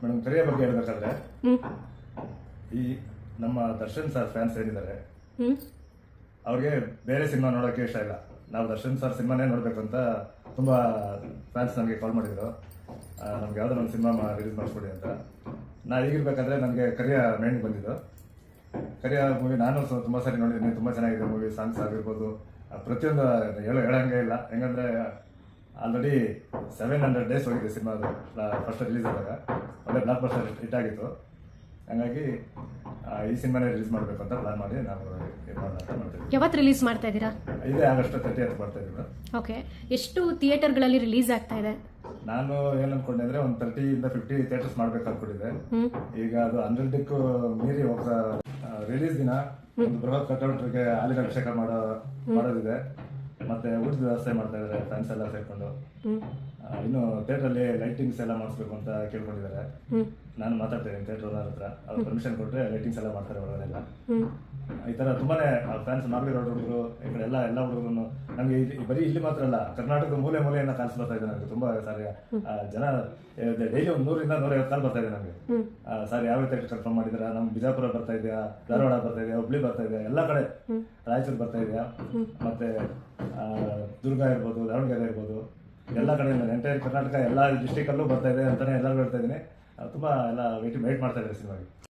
Madam ಕರಿಯ ಬಗ್ಗೆ ಹೇಳ್ಬೇಕಾದ್ರೆ ಹ್ಮ್ ಈ ನಮ್ಮ ದರ್ಶನ್ ಸರ್ ಫ್ಯಾನ್ಸ್ ಏನಿದ್ದಾರೆ ಹ್ಮ್ ಅವ್ರಿಗೆ ಬೇರೆ ಸಿನಿಮಾ ನೋಡೋಕ್ಕೆ ಇಷ್ಟ ಇಲ್ಲ. ನಾವು ದರ್ಶನ್ ಸರ್ ಸಿನಿಮಾನೇ ನೋಡ್ಬೇಕು ಅಂತ ತುಂಬಾ ಫ್ಯಾನ್ಸ್ ನನಗೆ ಕಾಲ್ ಮಾಡಿದ್ರು. ನಮ್ಗೆ ಯಾವ್ದಾದ್ರು ಒಂದು ಸಿನಿಮಾ ರಿಲೀಸ್ ಮಾಡಿಸ್ಕೊಡಿ ಅಂತ. ನಾ ಈಗಿರ್ಬೇಕಾದ್ರೆ ನನಗೆ ಕರಿಯ ಮೈಂಡ್ ಬಂದಿದ್ದು. ಕರಿಯ ಮೂವಿ ನಾನು ತುಂಬ ಸಾರಿ ನೋಡಿದ್ದೀನಿ. ತುಂಬ ಚೆನ್ನಾಗಿದೆ ಮೂವಿ. ಸಾಂಗ್ಸ್ ಆಗಿರ್ಬೋದು, ಪ್ರತಿಯೊಂದು ಹೇಳಂಗೆ ಇಲ್ಲ. ಹೆಂಗಂದ್ರೆ ಆಲ್ರೆಡಿ 700 days ಹೋಗಿದೆ ಸಿನಿಮಾ. ಅದು ಫಸ್ಟ್ ರಿಲೀಸ್ ಆದಾಗ ಒಳ್ಳೆ ಬ್ಲಾಕ್ ಬಸ್ಟರ್ ಹಿಟ್ ಆಗಿತ್ತು. ಹಂಗಾಗಿ ಈ ಸಿನಿಮಾನೇ ರಿಲೀಸ್ ಮಾಡಬೇಕು ಅಂತ ಪ್ಲಾನ್ ಮಾಡಿ ನಾವು ಮಾಡ್ತೀವಿ. ಯಾವತ್ತು ರಿಲೀಸ್ ಮಾಡ್ತಾ ಇದ್ದೀರಾ? ಇದೇ ಆಗಸ್ಟ್ 30th ಮಾಡ್ತಾ ಇದ್ದೀವಿ. ಓಕೆ, ಎಷ್ಟು ಥಿಯೇಟರ್ಗಳಲ್ಲಿ ರಿಲೀಸ್ ಆಗ್ತಾ ಇದೆ? ನಾನು ಏನ್ ಅನ್ಕೊಂಡೆ ಅಂದ್ರೆ ಒಂದು 30 to 50 ಥಿಯೇಟರ್ಸ್ ಮಾಡ್ಬೇಕು ಅನ್ಕೊಂಡಿದ್ದೆ. ಈಗ ಅದು 100ಕ್ಕೂ ಮೀರಿ ಹೋಗ್ತಾ ರಿಲೀಸ್ ದಿನ ಒಂದು ಬೃಹತ್ ಕಟೌಟ್ರಿಗೆ ಹಾಲಿನ ಅಭಿಷೇಕ ಮಾಡೋದಿದೆ. ಮತ್ತೆ ಊಟದ ವ್ಯವಸ್ಥೆ ಮಾಡ್ತಾ ಇದ್ದಾರೆ ಫ್ಯಾನ್ಸ್ ಎಲ್ಲ ಸೇರ್ಕೊಂಡು. ಇನ್ನು ಥಿಯೇಟರ್ ಅಲ್ಲಿ ಲೈಟಿಂಗ್ಸ್ ಎಲ್ಲ ಮಾಡಿಸ್ಬೇಕು ಅಂತ ಕೇಳ್ಕೊಂಡಿದ್ದಾರೆ. ನಾನು ಮಾತಾಡ್ತಾ ಇದ್ದೀನಿ ಥಿಯೇಟರ್ ಓನರ್ ಹತ್ರ. ಅವ್ರು ಪರ್ಮಿಷನ್ ಕೊಟ್ಟರೆ ಲೈಟಿಂಗ್ಸ್ ಎಲ್ಲ ಮಾಡ್ತಾರೆ ಒಳಗಡೆಲ್ಲ. ಈ ತರ ತುಂಬಾನೇ ಫ್ಯಾನ್ಸ್ ನಾರ್ಲಿ ರೋಡ್ ಹುಡುಗರು ಈ ಕಡೆ ಎಲ್ಲ ಹುಡುಗರು ನಮ್ಗೆ ಬರೀ ಇಲ್ಲಿ ಮಾತ್ರ ಅಲ್ಲ, ಕರ್ನಾಟಕದ ಮೂಲೆ ಮೂಲೆಯನ್ನ ಕಾಲ್ಸ್ ಬರ್ತಾ ಇದೆ ನನಗೆ. ತುಂಬಾ ಸಾರಿ ಜನ ಡೈಲಿ ಒಂದು 100 to 150 ಕಾಲ್ ಬರ್ತಾ ಇದೆ ನಮಗೆ. ಸರ್ ಯಾವ ಥಿಯೇಟರ್ ಕನ್ಫರ್ಮ್ ಮಾಡಿದಾರ? ನಮ್ ಬಿಜಾಪುರ ಬರ್ತಾ ಇದೆಯಾ, ಧಾರವಾಡ ಬರ್ತಾ ಇದೆಯಾ, ಹುಬ್ಳಿ ಬರ್ತಾ ಇದೆಯಾ, ಎಲ್ಲ ಕಡೆ ರಾಯಚೂರು ಬರ್ತಾ ಇದೆಯಾ, ಮತ್ತೆ ದುರ್ಗ ಇರ್ಬೋದು, ದಾವಣಗೆರೆ ಇರ್ಬೋದು, ಎಲ್ಲ ಕಡೆ ಎಂಟೈರ್ ಕರ್ನಾಟಕ ಎಲ್ಲ ಡಿಸ್ಟಿಕ್ ಅಲ್ಲೂ ಬರ್ತಾ ಇದೆ ಅಂತಾನೆ ಎಲ್ಲರೂ ಹೇಳ್ತಾ ಇದ್ದೀನಿ. ತುಂಬಾ ಎಲ್ಲ ವೇಟ್ ಮಾಡ್ತಾ ಇದ್ದಾರೆ ಸಿನಿಮಾಗೆ.